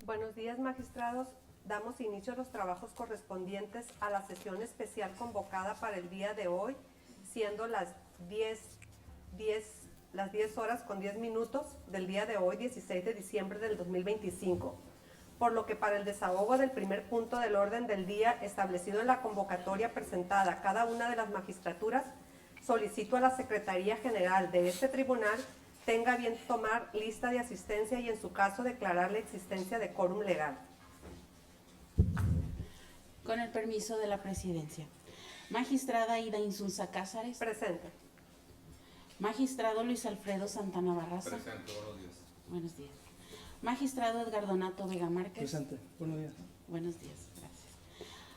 Buenos días, magistrados. Damos inicio a los trabajos correspondientes a la sesión especial convocada para el día de hoy, siendo las 10 horas con 10 minutos del día de hoy, 16 de diciembre del 2025. Por lo que para el desahogo del primer punto del orden del día establecido en la convocatoria presentada a cada una de las magistraturas, solicito a la Secretaría General de este tribunal tenga bien tomar lista de asistencia y en su caso declarar la existencia de quórum legal. Con el permiso de la Presidencia. Magistrada Ida Insunza Cázares. Presente. Magistrado Luis Alfredo Santana Barraza. Presente, buenos días. Buenos días. Magistrado Edgardonato Vega Márquez. Presente, buenos días. Buenos días, gracias.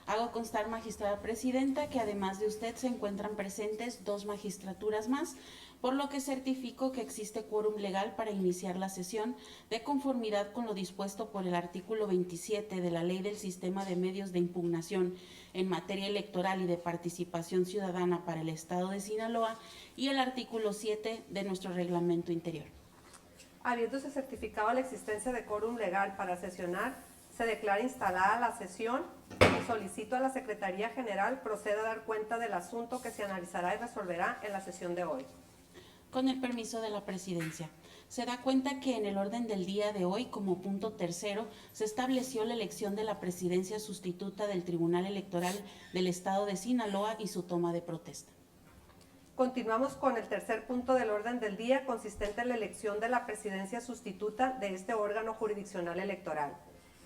Hago constar, magistrada presidenta, que además de usted se encuentran presentes 2 magistraturas más, por lo que certifico que existe quórum legal para iniciar la sesión de conformidad con lo dispuesto por el artículo 27 de la Ley del Sistema de Medios de Impugnación en materia electoral y de participación ciudadana para el Estado de Sinaloa y el artículo 7 de nuestro reglamento interior. Habiéndose certificado la existencia de quórum legal para sesionar, se declara instalada la sesión y solicito a la Secretaría General proceda a dar cuenta del asunto que se analizará y resolverá en la sesión de hoy. Con el permiso de la Presidencia. Se da cuenta que en el orden del día de hoy, como punto tercero, se estableció la elección de la presidencia sustituta del Tribunal Electoral del Estado de Sinaloa y su toma de protesta. Continuamos con el tercer punto del orden del día, consistente en la elección de la presidencia sustituta de este órgano jurisdiccional electoral.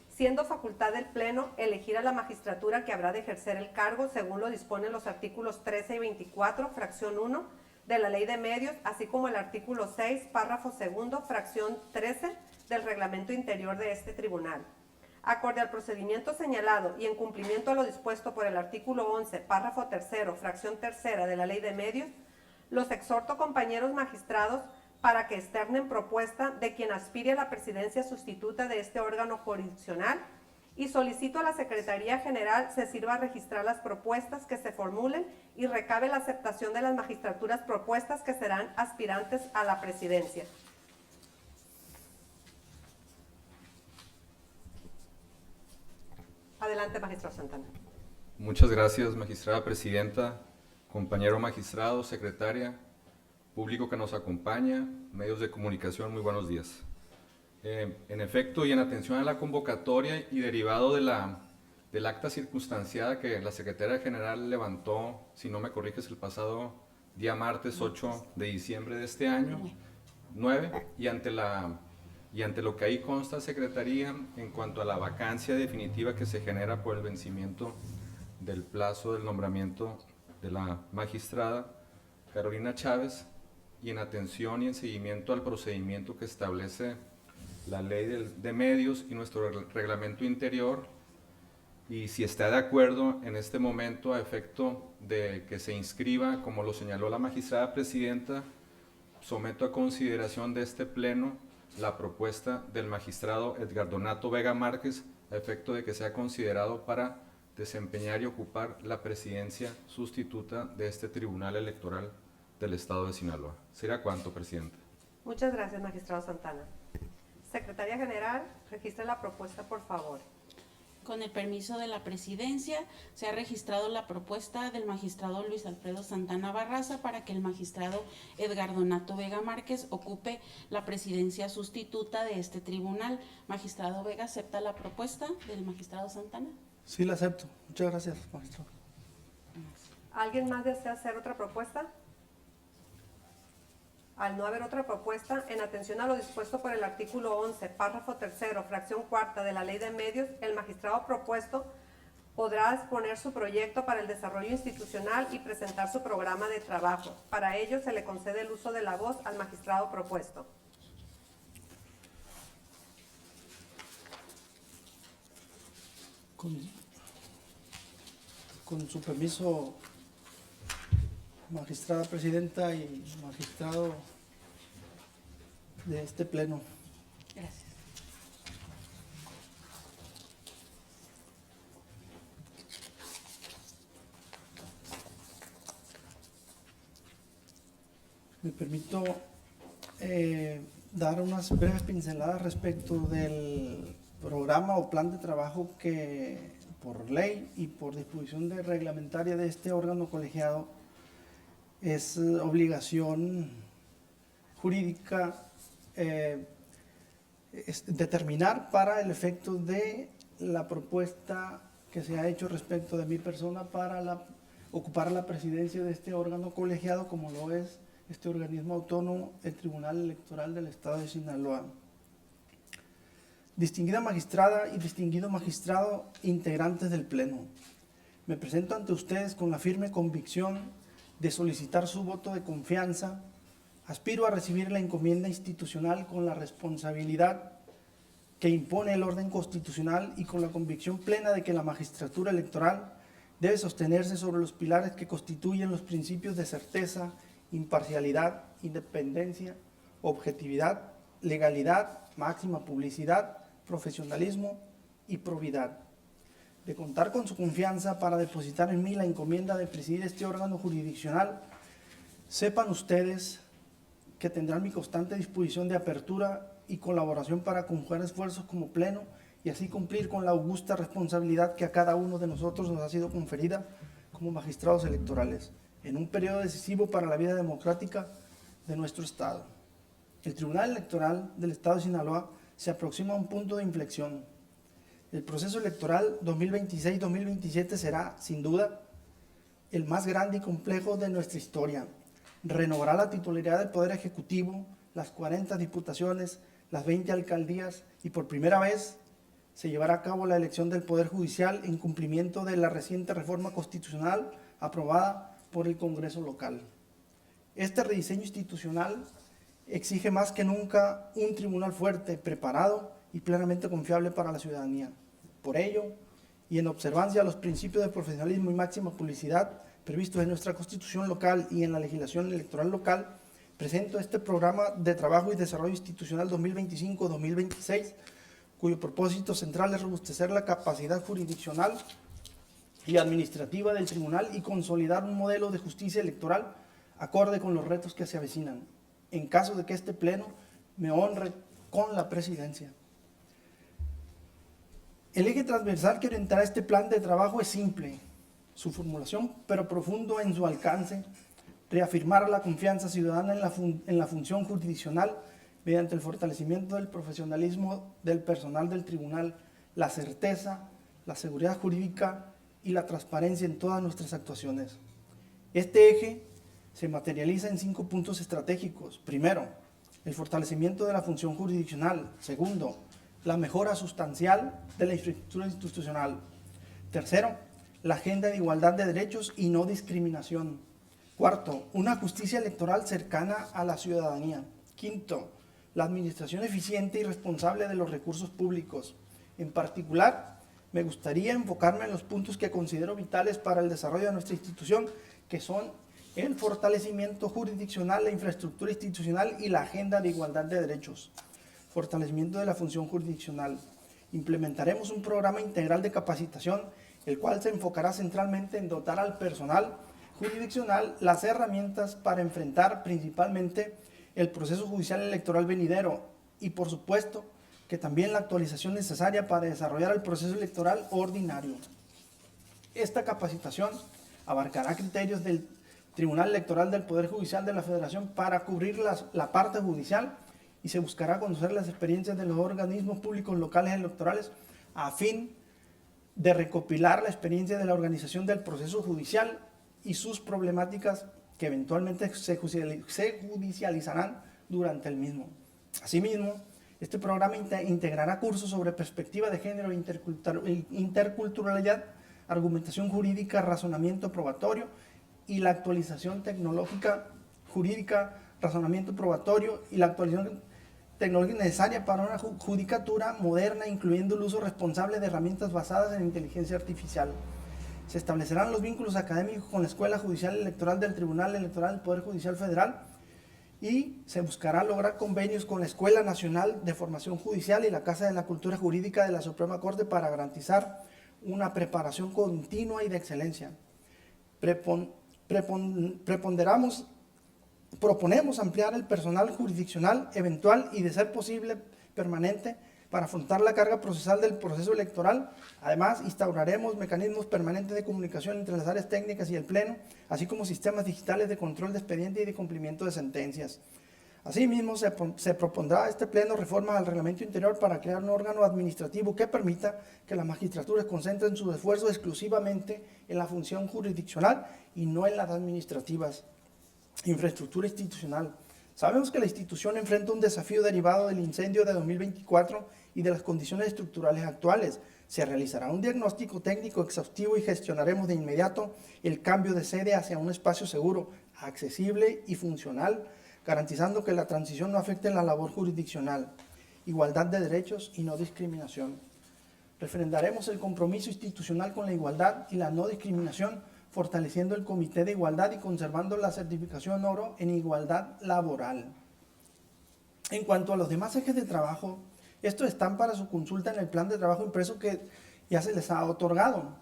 Siendo facultad del Pleno elegir a la magistratura que habrá de ejercer el cargo según lo disponen los artículos 13 y 24, fracción 1, de la Ley de Medios, así como el artículo 6, párrafo 2, fracción 13 del reglamento interior de este tribunal. Acorde al procedimiento señalado y en cumplimiento a lo dispuesto por el artículo 11, párrafo 3, fracción 3 de la Ley de Medios, los exhorto, compañeros magistrados, para que externen propuesta de quien aspire a la presidencia sustituta de este órgano jurisdiccional y solicito a la Secretaría General se sirva a registrar las propuestas que se formulen y recabe la aceptación de las magistraturas propuestas que serán aspirantes a la presidencia. Adelante, magistrado Santana. Muchas gracias, magistrada presidenta, compañero magistrado, secretaria, público que nos acompaña, medios de comunicación, muy buenos días. En efecto, y en atención a la convocatoria y derivado del acta circunstanciada que la Secretaría General levantó, si no me corriges, el pasado día martes 8 de diciembre de este año, 9, y ante lo que ahí consta, Secretaría, en cuanto a la vacancia definitiva que se genera por el vencimiento del plazo del nombramiento de la magistrada Carolina Chávez, y en atención y en seguimiento al procedimiento que establece la Ley de Medios y nuestro reglamento interior, y si está de acuerdo en este momento a efecto de que se inscriba, como lo señaló la magistrada presidenta, someto a consideración de este pleno la propuesta del magistrado Edgardonato Vega Márquez a efecto de que sea considerado para desempeñar y ocupar la presidencia sustituta de este Tribunal Electoral del Estado de Sinaloa. ¿Será cuánto, presidente? Muchas gracias, magistrado Santana. Secretaría General, registre la propuesta, por favor. Con el permiso de la Presidencia, se ha registrado la propuesta del magistrado Luis Alfredo Santana Barraza para que el magistrado Edgardonato Vega Márquez ocupe la presidencia sustituta de este tribunal. Magistrado Vega, ¿acepta la propuesta del magistrado Santana? Sí, la acepto. Muchas gracias, magistrado. ¿Alguien más desea hacer otra propuesta? Al no haber otra propuesta, en atención a lo dispuesto por el artículo 11, párrafo 3, fracción 4 de la Ley de Medios, el magistrado propuesto podrá exponer su proyecto para el desarrollo institucional y presentar su programa de trabajo. Para ello, se le concede el uso de la voz al magistrado propuesto. Con su permiso, magistrada presidenta y magistrado de este pleno. Gracias. Me permito dar unas breves pinceladas respecto del programa o plan de trabajo que por ley y por disposición reglamentaria de este órgano colegiado es obligación jurídica determinar para el efecto de la propuesta que se ha hecho respecto de mi persona para ocupar la presidencia de este órgano colegiado, como lo es este organismo autónomo, el Tribunal Electoral del Estado de Sinaloa. Distinguida magistrada y distinguido magistrado, integrantes del Pleno, me presento ante ustedes con la firme convicción de solicitar su voto de confianza. Aspiro a recibir la encomienda institucional con la responsabilidad que impone el orden constitucional y con la convicción plena de que la magistratura electoral debe sostenerse sobre los pilares que constituyen los principios de certeza, imparcialidad, independencia, objetividad, legalidad, máxima publicidad, profesionalismo y probidad. De contar con su confianza para depositar en mí la encomienda de presidir este órgano jurisdiccional, sepan ustedes que tendrán mi constante disposición de apertura y colaboración para conjugar esfuerzos como Pleno y así cumplir con la augusta responsabilidad que a cada uno de nosotros nos ha sido conferida como magistrados electorales, en un periodo decisivo para la vida democrática de nuestro Estado. El Tribunal Electoral del Estado de Sinaloa se aproxima a un punto de inflexión. El proceso electoral 2026-2027 será, sin duda, el más grande y complejo de nuestra historia. Renovará la titularidad del Poder Ejecutivo, las 40 diputaciones, las 20 alcaldías y por primera vez se llevará a cabo la elección del Poder Judicial en cumplimiento de la reciente reforma constitucional aprobada por el Congreso local. Este rediseño institucional exige más que nunca un tribunal fuerte, preparado y plenamente confiable para la ciudadanía. Por ello, y en observancia a los principios de profesionalismo y máxima publicidad previstos en nuestra Constitución local y en la legislación electoral local, presento este programa de trabajo y desarrollo institucional 2025-2026, cuyo propósito central es robustecer la capacidad jurisdiccional y administrativa del tribunal y consolidar un modelo de justicia electoral acorde con los retos que se avecinan, en caso de que este Pleno me honre con la presidencia. El eje transversal que orientará este plan de trabajo es simple, su formulación, pero profundo en su alcance: reafirmar la confianza ciudadana en la función jurisdiccional mediante el fortalecimiento del profesionalismo del personal del tribunal, la certeza, la seguridad jurídica y la transparencia en todas nuestras actuaciones. Este eje se materializa en 5 puntos estratégicos. Primero, el fortalecimiento de la función jurisdiccional. Segundo, la mejora sustancial de la infraestructura institucional. Tercero, la agenda de igualdad de derechos y no discriminación. Cuarto, una justicia electoral cercana a la ciudadanía. Quinto, la administración eficiente y responsable de los recursos públicos. En particular, me gustaría enfocarme en los puntos que considero vitales para el desarrollo de nuestra institución, que son el fortalecimiento jurisdiccional, la infraestructura institucional y la agenda de igualdad de derechos. Fortalecimiento de la función jurisdiccional. Implementaremos un programa integral de capacitación, el cual se enfocará centralmente en dotar al personal jurisdiccional las herramientas para enfrentar principalmente el proceso judicial electoral venidero y, por supuesto, que también la actualización necesaria para desarrollar el proceso electoral ordinario. Esta capacitación abarcará criterios del Tribunal Electoral del Poder Judicial de la Federación para cubrir la parte judicial y se buscará conocer las experiencias de los organismos públicos locales electorales a fin de recopilar la experiencia de la organización del proceso judicial y sus problemáticas que eventualmente se judicializarán durante el mismo. Asimismo, este programa integrará cursos sobre perspectiva de género, interculturalidad, argumentación jurídica, razonamiento probatorio y la actualización tecnológica jurídica, razonamiento probatorio y la actualización tecnológica necesaria para una judicatura moderna, incluyendo el uso responsable de herramientas basadas en inteligencia artificial. Se establecerán los vínculos académicos con la Escuela Judicial Electoral del Tribunal Electoral del Poder Judicial Federal y se buscará lograr convenios con la Escuela Nacional de Formación Judicial y la Casa de la Cultura Jurídica de la Suprema Corte para garantizar una preparación continua y de excelencia. Proponemos ampliar el personal jurisdiccional eventual y, de ser posible, permanente para afrontar la carga procesal del proceso electoral. Además, instauraremos mecanismos permanentes de comunicación entre las áreas técnicas y el Pleno, así como sistemas digitales de control de expediente y de cumplimiento de sentencias. Asimismo, se propondrá a este Pleno reformas al reglamento interior para crear un órgano administrativo que permita que las magistraturas concentren sus esfuerzos exclusivamente en la función jurisdiccional y no en las administrativas. Infraestructura institucional. Sabemos que la institución enfrenta un desafío derivado del incendio de 2024 y de las condiciones estructurales actuales. Se realizará un diagnóstico técnico exhaustivo y gestionaremos de inmediato el cambio de sede hacia un espacio seguro, accesible y funcional, garantizando que la transición no afecte la labor jurisdiccional, igualdad de derechos y no discriminación. Refrendaremos el compromiso institucional con la igualdad y la no discriminación, fortaleciendo el Comité de Igualdad y conservando la certificación oro en igualdad laboral. En cuanto a los demás ejes de trabajo, estos están para su consulta en el plan de trabajo impreso que ya se les ha otorgado.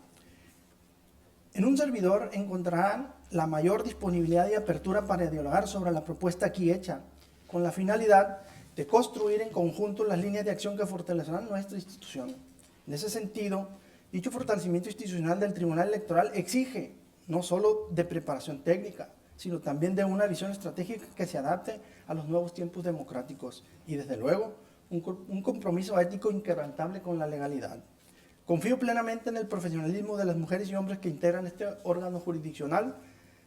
En un servidor encontrarán la mayor disponibilidad y apertura para dialogar sobre la propuesta aquí hecha, con la finalidad de construir en conjunto las líneas de acción que fortalecerán nuestra institución. En ese sentido, dicho fortalecimiento institucional del Tribunal Electoral exige no solo de preparación técnica, sino también de una visión estratégica que se adapte a los nuevos tiempos democráticos y, desde luego, un compromiso ético inquebrantable con la legalidad. Confío plenamente en el profesionalismo de las mujeres y hombres que integran este órgano jurisdiccional.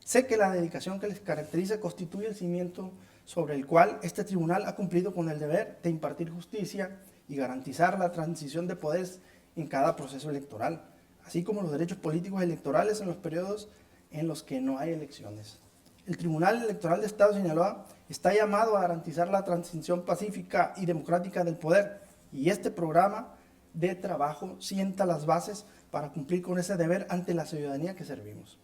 Sé que la dedicación que les caracteriza constituye el cimiento sobre el cual este tribunal ha cumplido con el deber de impartir justicia y garantizar la transición de poderes en cada proceso electoral, así como los derechos políticos electorales en los periodos en los que no hay elecciones. El Tribunal Electoral de Estado de Sinaloa está llamado a garantizar la transición pacífica y democrática del poder, y este programa de trabajo sienta las bases para cumplir con ese deber ante la ciudadanía que servimos.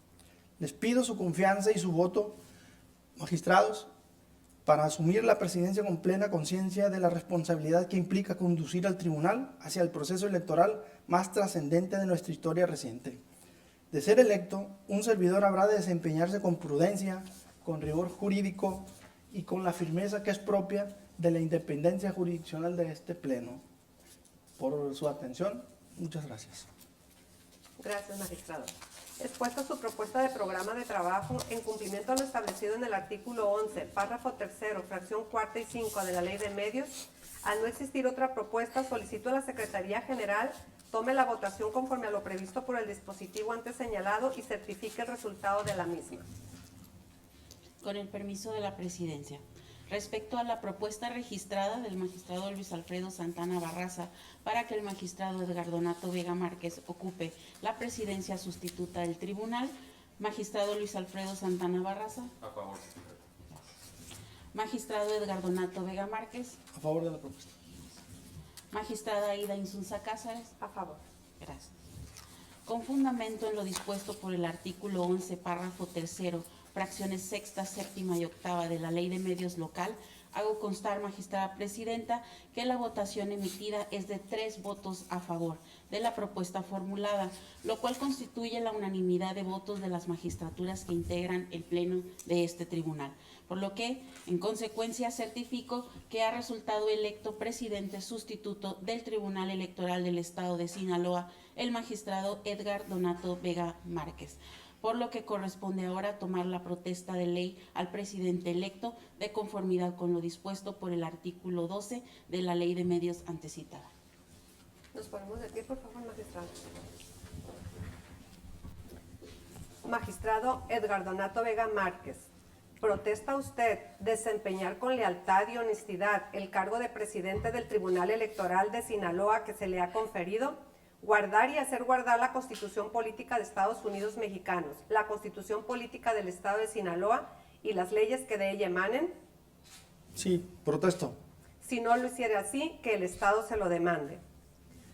Les pido su confianza y su voto, magistrados, para asumir la presidencia con plena conciencia de la responsabilidad que implica conducir al tribunal hacia el proceso electoral más trascendente de nuestra historia reciente. De ser electo, un servidor habrá de desempeñarse con prudencia, con rigor jurídico y con la firmeza que es propia de la independencia jurisdiccional de este Pleno. Por su atención, muchas gracias. Gracias, magistrado. Expuesta su propuesta de programa de trabajo en cumplimiento a lo establecido en el artículo 11, párrafo tercero, fracción cuarta y 5 de la Ley de Medios, al no existir otra propuesta, solicito a la Secretaría General tome la votación conforme a lo previsto por el dispositivo antes señalado y certifique el resultado de la misma. Con el permiso de la Presidencia. Respecto a la propuesta registrada del magistrado Luis Alfredo Santana Barraza para que el magistrado Edgar Donato Vega Márquez ocupe la presidencia sustituta del tribunal, magistrado Luis Alfredo Santana Barraza. A favor. Magistrado Edgar Donato Vega Márquez. A favor de la propuesta. Magistrada Aida Insunza Cázares. A favor. Gracias. Con fundamento en lo dispuesto por el artículo 11, párrafo tercero, fracciones sexta, séptima y octava de la Ley de Medios Local, hago constar, magistrada presidenta, que la votación emitida es de 3 votos a favor de la propuesta formulada, lo cual constituye la unanimidad de votos de las magistraturas que integran el pleno de este tribunal. Por lo que, en consecuencia, certifico que ha resultado electo presidente sustituto del Tribunal Electoral del Estado de Sinaloa, el magistrado Edgar Donato Vega Márquez, por lo que corresponde ahora tomar la protesta de ley al presidente electo de conformidad con lo dispuesto por el artículo 12 de la Ley de Medios antecitada. Nos ponemos de pie, por favor, magistrado. Magistrado Edgar Donato Vega Márquez, ¿protesta usted desempeñar con lealtad y honestidad el cargo de presidente del Tribunal Electoral de Sinaloa que se le ha conferido? Guardar y hacer guardar la Constitución Política de Estados Unidos Mexicanos, la Constitución Política del Estado de Sinaloa y las leyes que de ella emanen. Sí, protesto. Si no lo hiciera así, que el Estado se lo demande.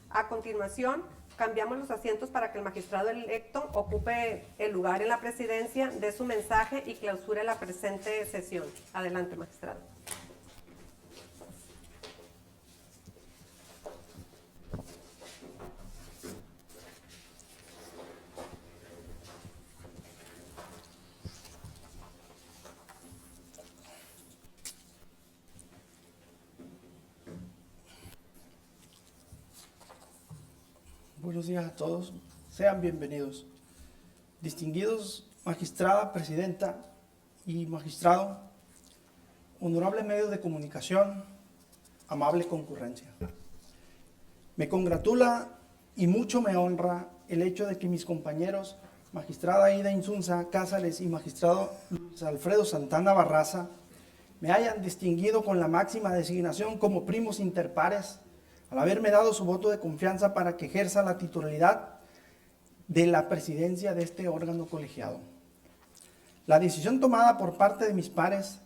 A continuación, cambiamos los asientos para que el magistrado electo ocupe el lugar en la presidencia, dé su mensaje y clausure la presente sesión. Adelante, magistrado. Buenos días a todos. Sean bienvenidos. Distinguidos magistrada, presidenta y magistrado, honorable medio de comunicación, amable concurrencia. Me congratula y mucho me honra el hecho de que mis compañeros, magistrada Ida Insunza Cázares y magistrado Luis Alfredo Santana Barraza, me hayan distinguido con la máxima designación como primos inter pares, al haberme dado su voto de confianza para que ejerza la titularidad de la presidencia de este órgano colegiado. La decisión tomada por parte de mis pares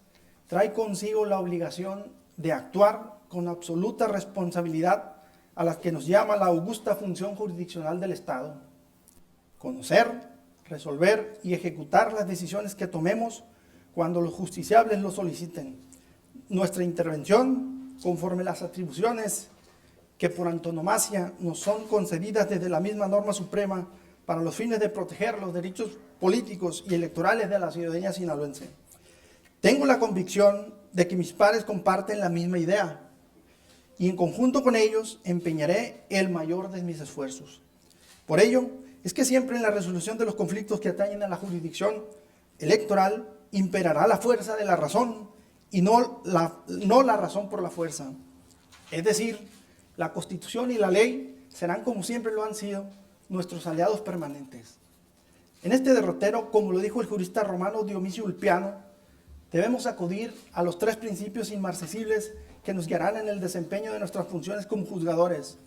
trae consigo la obligación de actuar con absoluta responsabilidad a la que nos llama la augusta función jurisdiccional del Estado. Conocer, resolver y ejecutar las decisiones que tomemos cuando los justiciables lo soliciten. Nuestra intervención, conforme las atribuciones que por antonomasia nos son concedidas desde la misma norma suprema para los fines de proteger los derechos políticos y electorales de la ciudadanía sinaloense. Tengo la convicción de que mis pares comparten la misma idea y en conjunto con ellos empeñaré el mayor de mis esfuerzos. Por ello, es que siempre en la resolución de los conflictos que atañen a la jurisdicción electoral imperará la fuerza de la razón y no la razón por la fuerza. Es decir, la Constitución y la ley serán, como siempre lo han sido, nuestros aliados permanentes. En este derrotero, como lo dijo el jurista romano Dionisio Ulpiano, debemos acudir a los tres principios inmarcesibles que nos guiarán en el desempeño de nuestras funciones como juzgadores.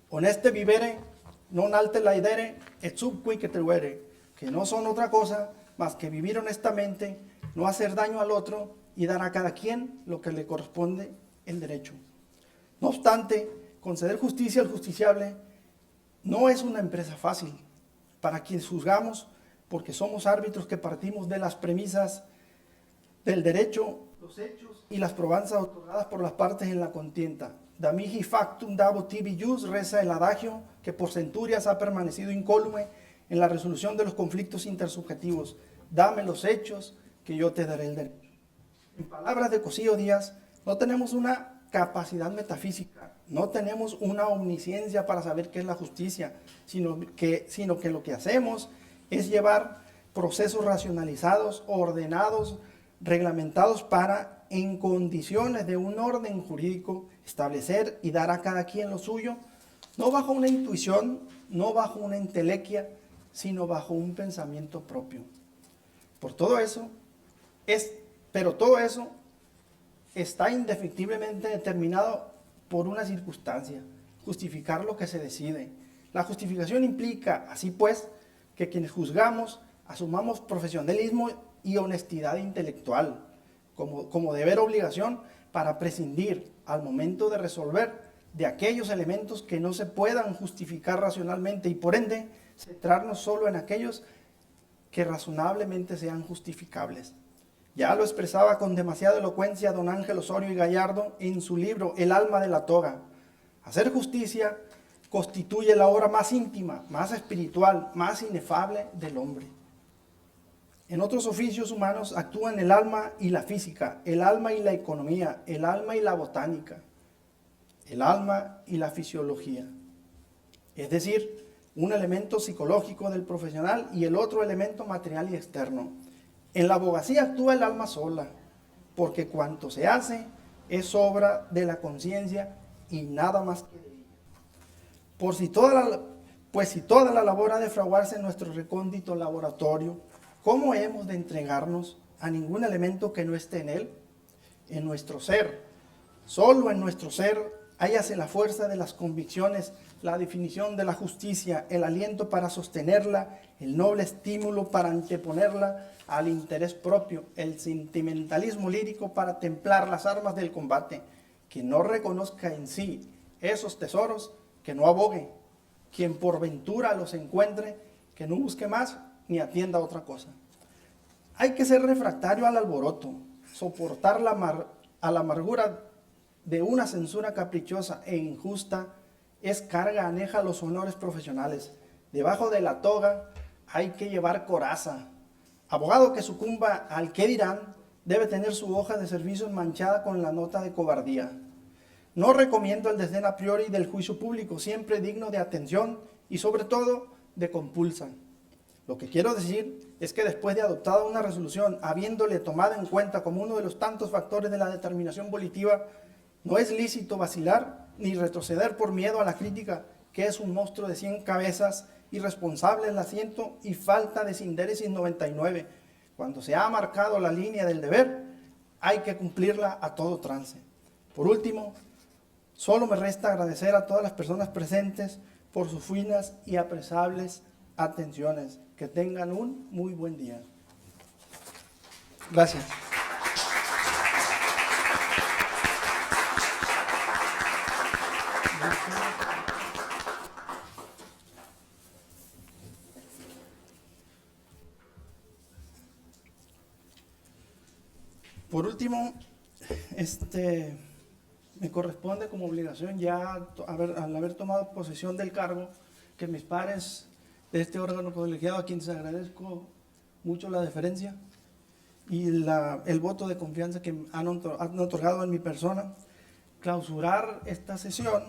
Honeste vivere, non alte laedere, et sub qui ceteruere, que no son otra cosa más que vivir honestamente, no hacer daño al otro y dar a cada quien lo que le corresponde en derecho. No obstante, conceder justicia al justiciable no es una empresa fácil para quienes juzgamos, porque somos árbitros que partimos de las premisas del derecho, los hechos y las probanzas otorgadas por las partes en la contienda. Da mihi factum dabo tibi jus, reza el adagio que por centurias ha permanecido incólume en la resolución de los conflictos intersubjetivos. Dame los hechos, que yo te daré el derecho. En palabras de Cosío Díaz, no tenemos una capacidad metafísica, no tenemos una omnisciencia para saber qué es la justicia, sino que lo que hacemos es llevar procesos racionalizados, ordenados, reglamentados para, en condiciones de un orden jurídico, establecer y dar a cada quien lo suyo, no bajo una intuición, no bajo una entelequia, sino bajo un pensamiento propio. Pero todo eso está indefectiblemente determinado por una circunstancia: justificar lo que se decide. La justificación implica, así pues, que quienes juzgamos asumamos profesionalismo y honestidad intelectual como deber obligación para prescindir al momento de resolver de aquellos elementos que no se puedan justificar racionalmente y por ende centrarnos solo en aquellos que razonablemente sean justificables. Ya lo expresaba con demasiada elocuencia don Ángel Osorio y Gallardo en su libro El alma de la toga. Hacer justicia constituye la obra más íntima, más espiritual, más inefable del hombre. En otros oficios humanos actúan el alma y la física, el alma y la economía, el alma y la botánica, el alma y la fisiología. Es decir, un elemento psicológico del profesional y el otro elemento material y externo. En la abogacía actúa el alma sola, porque cuanto se hace es obra de la conciencia y nada más que de ella. Pues si toda la labor ha de fraguarse en nuestro recóndito laboratorio, ¿cómo hemos de entregarnos a ningún elemento que no esté en él? En nuestro ser. Solo en nuestro ser hállase la fuerza de las convicciones, la definición de la justicia, el aliento para sostenerla, el noble estímulo para anteponerla al interés propio, el sentimentalismo lírico para templar las armas del combate. Quien no reconozca en sí esos tesoros, que no abogue. Quien por ventura los encuentre, que no busque más ni atienda a otra cosa. Hay que ser refractario al alboroto, soportar a la amargura de una censura caprichosa e injusta es carga aneja a los honores profesionales. Debajo de la toga hay que llevar coraza. Abogado que sucumba al qué dirán debe tener su hoja de servicios manchada con la nota de cobardía. No recomiendo el desdén a priori del juicio público, siempre digno de atención y sobre todo de compulsa. Lo que quiero decir es que después de adoptada una resolución, habiéndole tomado en cuenta como uno de los tantos factores de la determinación volitiva, no es lícito vacilar ni retroceder por miedo a la crítica, que es un monstruo de 100 cabezas, irresponsable el asiento y falta de sindéresis 99. Cuando se ha marcado la línea del deber, hay que cumplirla a todo trance. Por último, solo me resta agradecer a todas las personas presentes por sus finas y apreciables atenciones. Que tengan un muy buen día. Gracias. Por último, me corresponde como obligación ya al haber tomado posesión del cargo, que mis pares de este órgano colegiado, a quienes agradezco mucho la deferencia y el voto de confianza que han otorgado en mi persona, clausurar esta sesión,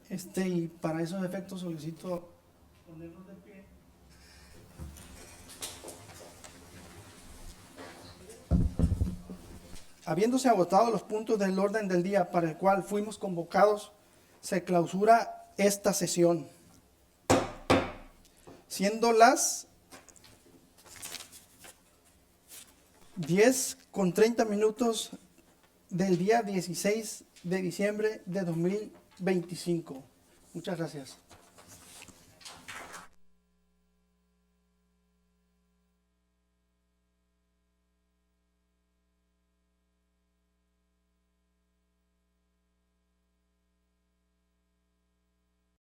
y para esos efectos solicito ponernos de pie. Habiéndose agotado los puntos del orden del día para el cual fuimos convocados, se clausura esta sesión, siendo las 10:30 del día 16 de diciembre de 2025. Muchas gracias.